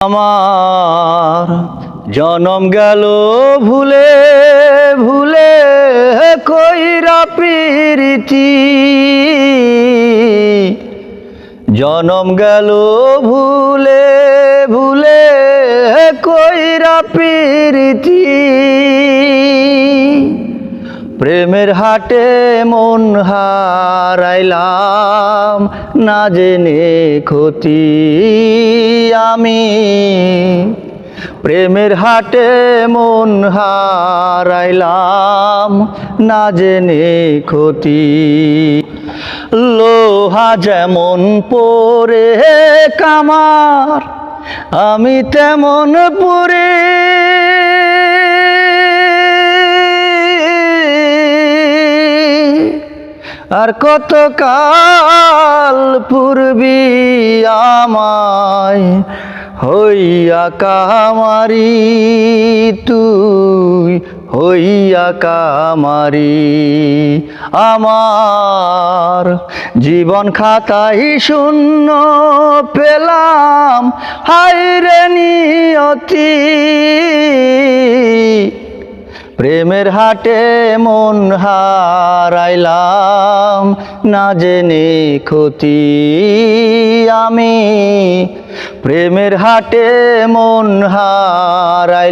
আমার জনম গেল ভুলে ভুলে কইরা প্রীতি, জনম গেল ভুলে ভুলে কইরা প্রীতি। প্রেমের হাটে মন হারাইলাম না জেনে ক্ষতি আমি, প্রেমের হাটে মন হারাইলাম না জেনে ক্ষতি। লোহা যেমন পরে কামার আমি তেমন পরে, আর কত কাল পূর্বী আমায় হইয়া কামারি, তুই হইয়া কামারি। আমার জীবন খাতাই শূন্য পেলাম হায়রে নিয়তি, প্রেমের হাটে মন হারাইলাম না জেনে ক্ষতি আমি, প্রেমের হাটে মন হারাইলাম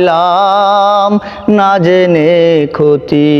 না জেনে ক্ষতি।